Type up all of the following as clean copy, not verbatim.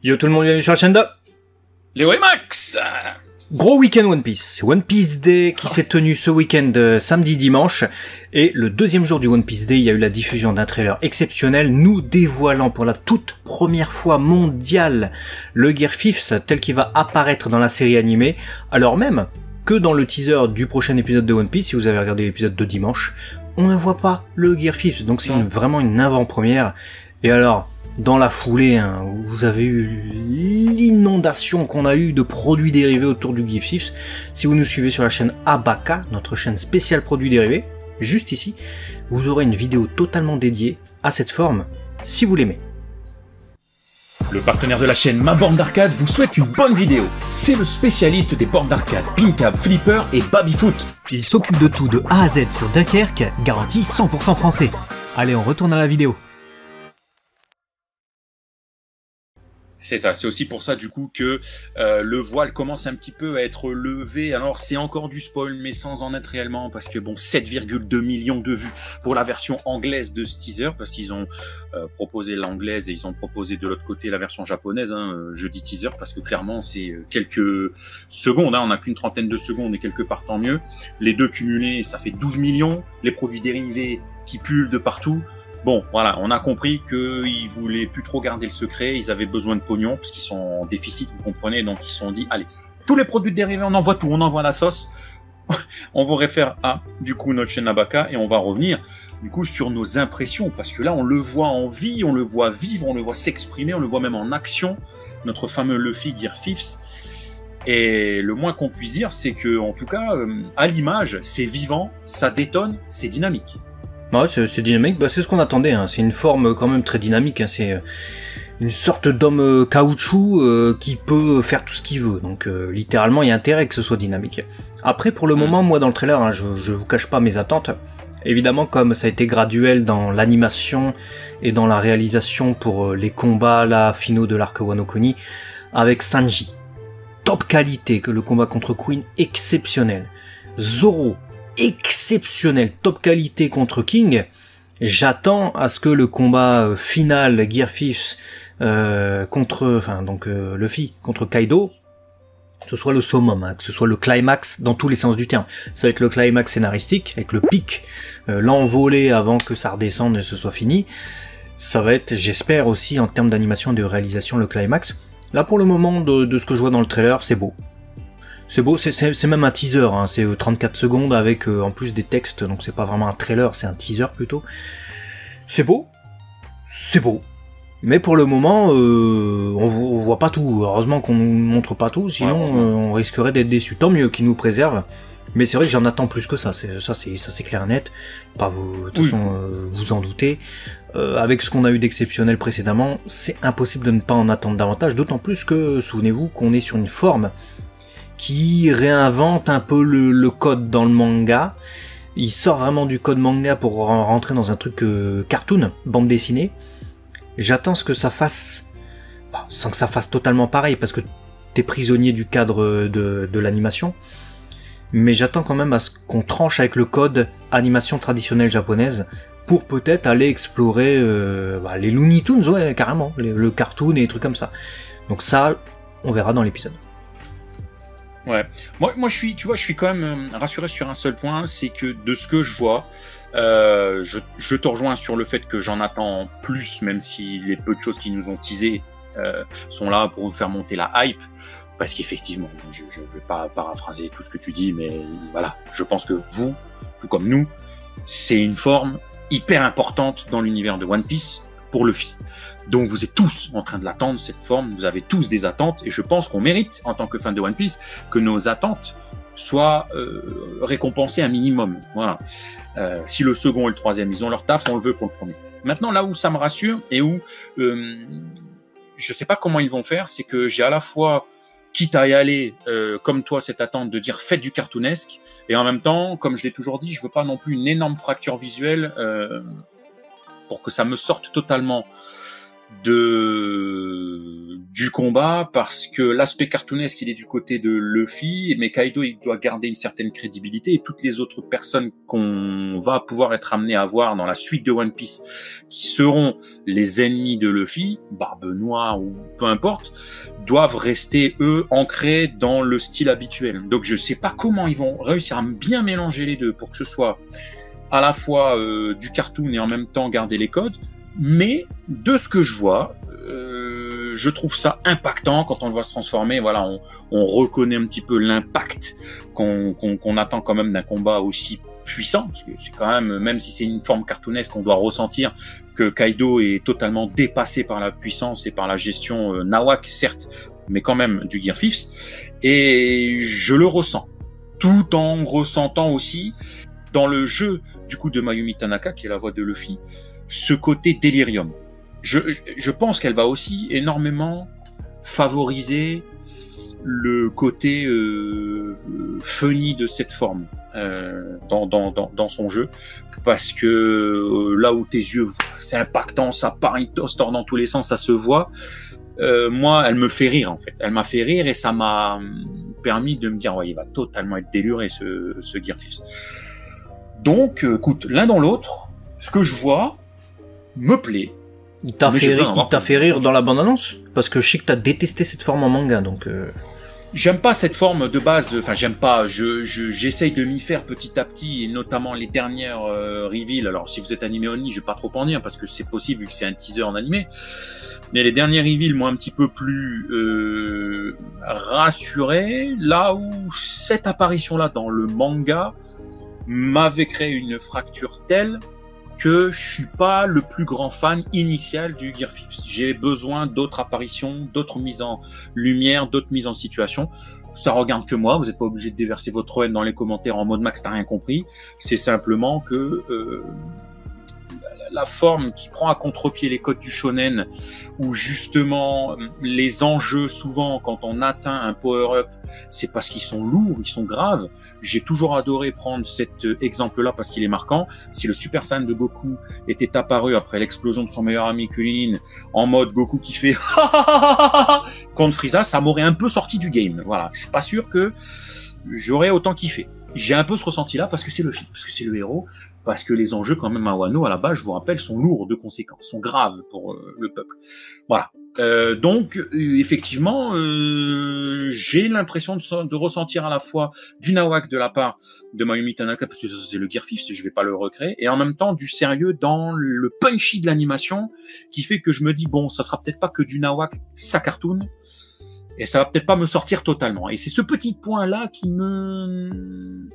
Yo tout le monde, bienvenue sur la chaîne de Léo et Max. Gros week-end One Piece. One Piece Day qui s'est tenu ce week-end samedi-dimanche. Et le deuxième jour du One Piece Day, il y a eu la diffusion d'un trailer exceptionnel nous dévoilant pour la toute première fois mondiale le Gear 5 tel qu'il va apparaître dans la série animée. Alors même que dans le teaser du prochain épisode de One Piece, si vous avez regardé l'épisode de dimanche, on ne voit pas le Gear 5. Donc c'est vraiment une avant-première. Et alors, dans la foulée, hein, vous avez eu l'inondation qu'on a eu de produits dérivés autour du Gear 5. Si vous nous suivez sur la chaîne Abaka, notre chaîne spéciale produits dérivés, juste ici, vous aurez une vidéo totalement dédiée à cette forme, si vous l'aimez. Le partenaire de la chaîne Ma Borne d'Arcade vous souhaite une bonne vidéo. C'est le spécialiste des bornes d'arcade, Pincab, Flipper et Babyfoot. Il s'occupe de tout de A à Z sur Dunkerque, garantie 100% français. Allez, on retourne à la vidéo. C'est ça, c'est aussi pour ça du coup que le voile commence un petit peu à être levé. Alors c'est encore du spoil, mais sans en être réellement, parce que bon, 7,2 millions de vues pour la version anglaise de ce teaser, parce qu'ils ont proposé l'anglaise et ils ont proposé de l'autre côté la version japonaise. Hein, je dis teaser parce que clairement c'est quelques secondes, hein, on n'a qu'une trentaine de secondes et quelque part tant mieux. Les deux cumulés, ça fait 12 millions. Les produits dérivés qui pullulent de partout. Bon, voilà, on a compris qu'ils voulaient plus trop garder le secret, ils avaient besoin de pognon, parce qu'ils sont en déficit, vous comprenez, donc ils se sont dit, allez, tous les produits dérivés, on envoie tout, on envoie la sauce, on va référer à, du coup, notre chaîne Abaka, et on va revenir, du coup, sur nos impressions, parce que là, on le voit en vie, on le voit vivre, on le voit s'exprimer, on le voit même en action, notre fameux Luffy Gear 5, et le moins qu'on puisse dire, c'est que, en tout cas, à l'image, c'est vivant, ça détonne, c'est dynamique. Ouais, c'est dynamique, bah, c'est ce qu'on attendait, hein. C'est une forme quand même très dynamique, hein. C'est une sorte d'homme caoutchouc qui peut faire tout ce qu'il veut, donc littéralement il y a intérêt que ce soit dynamique. Après pour le moment, moi dans le trailer, hein, je vous cache pas mes attentes, évidemment comme ça a été graduel dans l'animation et dans la réalisation pour les combats là, finaux de l'arc Wano Kuni, avec Sanji, top qualité, que le combat contre Queen exceptionnel, Zoro, exceptionnel, top qualité contre King. J'attends à ce que le combat final Gear 5 contre, enfin donc Luffy contre Kaido, ce soit le summum, hein, que ce soit le climax dans tous les sens du terme. Ça va être le climax scénaristique avec le pic, l'envolée avant que ça redescende et ce soit fini. Ça va être, j'espère aussi en termes d'animation et de réalisation, le climax. Là pour le moment de ce que je vois dans le trailer, c'est beau. C'est beau, c'est même un teaser, hein, c'est 34 secondes avec en plus des textes, donc c'est pas vraiment un trailer, c'est un teaser plutôt. C'est beau, mais pour le moment, on voit pas tout. Heureusement qu'on montre pas tout, sinon on risquerait d'être déçu. Tant mieux qu'ils nous préservent, mais c'est vrai que j'en attends plus que ça. C'est clair et net. Pas vous, de toute façon, vous en doutez. Avec ce qu'on a eu d'exceptionnel précédemment, c'est impossible de ne pas en attendre davantage. D'autant plus que, souvenez-vous, qu'on est sur une forme qui réinvente un peu le code dans le manga. Il sort vraiment du code manga pour rentrer dans un truc cartoon, bande dessinée. J'attends ce que ça fasse, sans que ça fasse totalement pareil, parce que t'es prisonnier du cadre de l'animation. Mais j'attends quand même à ce qu'on tranche avec le code animation traditionnelle japonaise, pour peut-être aller explorer les Looney Tunes, ouais, carrément, le cartoon et des trucs comme ça. Donc ça, on verra dans l'épisode. Ouais, moi je suis, tu vois, je suis quand même rassuré sur un seul point, c'est que de ce que je vois, je te rejoins sur le fait que j'en attends plus, même si les peu de choses qui nous ont teasé sont là pour nous faire monter la hype, parce qu'effectivement, je vais pas paraphraser tout ce que tu dis, mais voilà, je pense que vous, tout comme nous, c'est une forme hyper importante dans l'univers de One Piece pour Luffy. Donc vous êtes tous en train de l'attendre, cette forme, vous avez tous des attentes, et je pense qu'on mérite, en tant que fan de One Piece, que nos attentes soient récompensées un minimum. Voilà. Si le second et le troisième, ils ont leur taf, on le veut pour le premier. Maintenant, là où ça me rassure, et où je sais pas comment ils vont faire, c'est que j'ai à la fois, quitte à y aller, comme toi, cette attente de dire faites du cartoonesque, et en même temps, comme je l'ai toujours dit, je veux pas non plus une énorme fracture visuelle pour que ça me sorte totalement du combat, parce que l'aspect cartoonesque il est du côté de Luffy, mais Kaido il doit garder une certaine crédibilité, et toutes les autres personnes qu'on va pouvoir être amené à voir dans la suite de One Piece, qui seront les ennemis de Luffy, Barbe Noire ou peu importe, doivent rester eux ancrés dans le style habituel. Donc je sais pas comment ils vont réussir à bien mélanger les deux pour que ce soit à la fois du cartoon et en même temps garder les codes. Mais de ce que je vois, je trouve ça impactant quand on le voit se transformer. Voilà, on reconnaît un petit peu l'impact qu'on attend quand même d'un combat aussi puissant. Parce que c'est quand même si c'est une forme cartoonesque, on doit ressentir que Kaido est totalement dépassé par la puissance et par la gestion nawak, certes, mais quand même du Gear Fifth. Et je le ressens, tout en ressentant aussi dans le jeu du coup de Mayumi Tanaka, qui est la voix de Luffy, ce côté délirium. Je pense qu'elle va aussi énormément favoriser le côté funny de cette forme dans son jeu, parce que là où tes yeux, c'est impactant, ça part, il tord dans tous les sens, ça se voit. Moi, elle me fait rire en fait. Elle m'a fait rire et ça m'a permis de me dire ouais, il va totalement être déluré ce Gear Fifth. Donc, écoute, l'un dans l'autre, ce que je vois me plaît. Il t'a fait rire dans la bande-annonce? Parce que je sais que t'as détesté cette forme en manga, donc... J'aime pas cette forme de base, enfin j'aime pas, j'essaye de m'y faire petit à petit, et notamment les dernières reveals. Alors si vous êtes animé only, je vais pas trop en dire, parce que c'est possible vu que c'est un teaser en animé. Mais les derniers reveals m'ont un petit peu plus rassuré, là où cette apparition-là dans le manga m'avait créé une fracture telle que je suis pas le plus grand fan initial du Gear Fifth. J'ai besoin d'autres apparitions, d'autres mises en lumière, d'autres mises en situation. Ça regarde que moi, vous n'êtes pas obligé de déverser votre haine dans les commentaires en mode Max, t'as rien compris. C'est simplement que la forme qui prend à contre-pied les codes du shonen, où justement les enjeux souvent quand on atteint un power-up, c'est parce qu'ils sont lourds, ils sont graves. J'ai toujours adoré prendre cet exemple-là parce qu'il est marquant. Si le Super Saiyan de Goku était apparu après l'explosion de son meilleur ami Krillin, en mode Goku qui fait contre Frieza, ça m'aurait un peu sorti du game. Voilà, je suis pas sûr que j'aurais autant kiffé. J'ai un peu ce ressenti-là parce que c'est Luffy, parce que c'est le héros, parce que les enjeux quand même à Wano, à la base, je vous rappelle, sont lourds de conséquences, sont graves pour le peuple. Voilà. Donc, effectivement, j'ai l'impression de ressentir à la fois du nawak de la part de Mayumi Tanaka, parce que c'est le Gear Fifth, je vais pas le recréer, et en même temps du sérieux dans le punchy de l'animation, qui fait que je me dis, bon, ça sera peut-être pas que du nawak, ça cartoon, et ça va peut-être pas me sortir totalement. Et c'est ce petit point-là qui me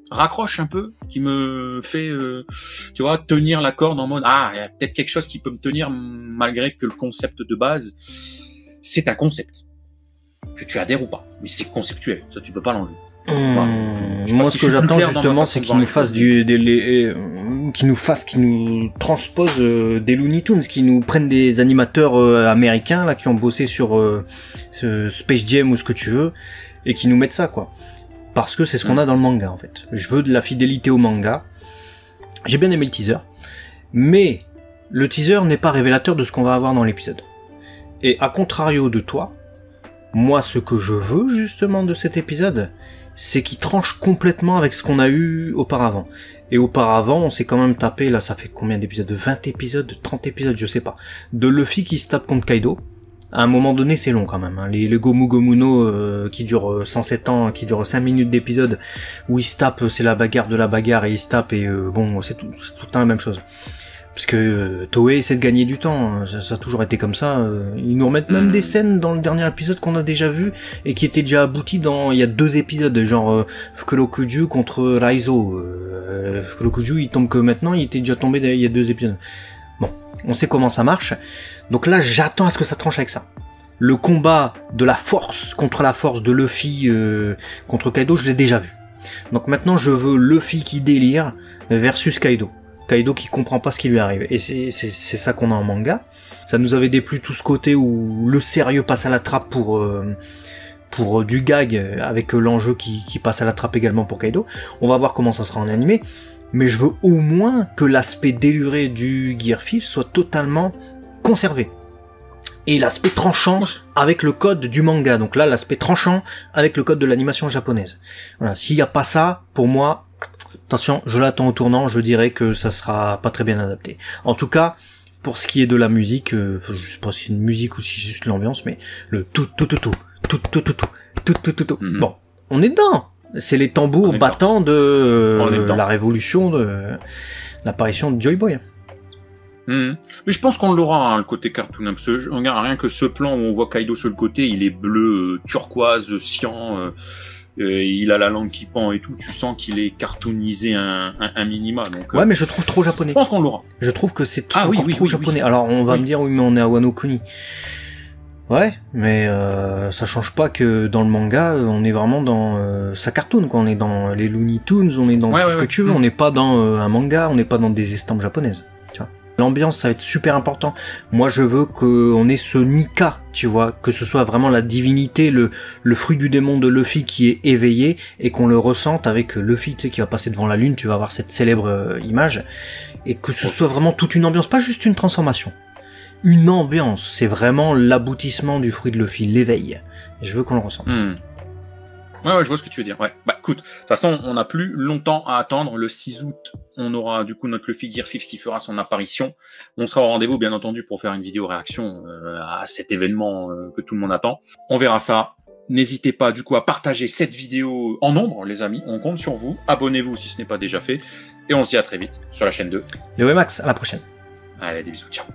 raccroche un peu, qui me fait, tu vois, tenir la corde en mode, ah, il y a peut-être quelque chose qui peut me tenir malgré que le concept de base, c'est un concept. Que tu adhères ou pas. Mais c'est conceptuel. Ça, tu peux pas l'enlever. Voilà. Moi, ce que j'attends justement, c'est qu'ils nous fassent qu'ils nous transposent des Looney Tunes, qu'ils nous prennent des animateurs américains là qui ont bossé sur ce Space Jam ou ce que tu veux, et qui nous mettent ça quoi. Parce que c'est ce qu'on a dans le manga en fait. Je veux de la fidélité au manga. J'ai bien aimé le teaser, mais le teaser n'est pas révélateur de ce qu'on va avoir dans l'épisode. Et à contrario de toi, moi ce que je veux justement de cet épisode, c'est qu'il tranche complètement avec ce qu'on a eu auparavant. Et auparavant, on s'est quand même tapé, là ça fait combien d'épisodes, 20 épisodes, 30 épisodes, je sais pas, de Luffy qui se tape contre Kaido. À un moment donné, c'est long quand même. Hein. Les Gomu Gomu no qui durent 107 ans, qui durent 5 minutes d'épisode, où ils se tapent, c'est la bagarre de la bagarre, et ils se tapent, et bon, c'est tout le temps la même chose. Parce que Toei essaie de gagner du temps, ça a toujours été comme ça. Ils nous remettent même des scènes dans le dernier épisode qu'on a déjà vu, et qui étaient déjà abouties il y a 2 épisodes, genre Fukurokuju contre Raizo. Fukurokuju, il tombe que maintenant, il était déjà tombé il y a 2 épisodes. Bon, on sait comment ça marche. Donc là, j'attends à ce que ça tranche avec ça. Le combat de la force contre la force de Luffy contre Kaido, je l'ai déjà vu. Donc maintenant, je veux Luffy qui délire versus Kaido. Kaido qui comprend pas ce qui lui arrive. Et c'est ça qu'on a en manga. Ça nous avait déplu tout ce côté où le sérieux passe à la trappe pour du gag, avec l'enjeu qui passe à la trappe également pour Kaido. On va voir comment ça sera en animé. Mais je veux au moins que l'aspect déluré du Gear Fifth soit totalement conservé. et l'aspect tranchant avec le code du manga. Donc là, l'aspect tranchant avec le code de l'animation japonaise. Voilà, s'il n'y a pas ça, pour moi, attention, je l'attends au tournant, je dirais que ça sera pas très bien adapté. En tout cas, pour ce qui est de la musique, je sais pas si c'est une musique ou si c'est juste l'ambiance, mais le tout. Bon, on est dedans. C'est les tambours battants de la révolution, de l'apparition de Joy Boy. Mais je pense qu'on l'aura, hein, le côté cartoon. Parce que regarde, rien que ce plan où on voit Kaido sur le côté, il est bleu, turquoise, cyan, il a la langue qui pend et tout. Tu sens qu'il est cartoonisé un minima. Donc, ouais, mais je trouve trop japonais. Je pense qu'on l'aura. Je trouve que c'est trop japonais. Alors on va me dire, oui, mais on est à Wano Kuni. Ouais, mais ça change pas que dans le manga, on est vraiment dans ça cartoon, quoi. On est dans les Looney Tunes, on est dans tout ce que tu veux. On n'est pas dans un manga, on n'est pas dans des estampes japonaises. Tu vois. L'ambiance, ça va être super important. Moi, je veux qu'on ait ce Nika, tu vois, que ce soit vraiment la divinité, le fruit du démon de Luffy qui est éveillé et qu'on le ressente avec Luffy, tu sais, qui va passer devant la lune. Tu vas avoir cette célèbre image et que ce soit vraiment toute une ambiance, pas juste une transformation. Une ambiance, c'est vraiment l'aboutissement du fruit de Luffy, l'éveil. Je veux qu'on le ressente. Ouais, je vois ce que tu veux dire. Ouais. Bah écoute, de toute façon, on n'a plus longtemps à attendre. Le 6 août, on aura du coup notre Luffy Gear 5 qui fera son apparition. On sera au rendez-vous, bien entendu, pour faire une vidéo réaction à cet événement que tout le monde attend. On verra ça. N'hésitez pas du coup à partager cette vidéo en nombre, les amis. On compte sur vous. Abonnez-vous si ce n'est pas déjà fait. Et on se dit à très vite sur la chaîne 2. Le Max, à la prochaine. Allez, des bisous, ciao.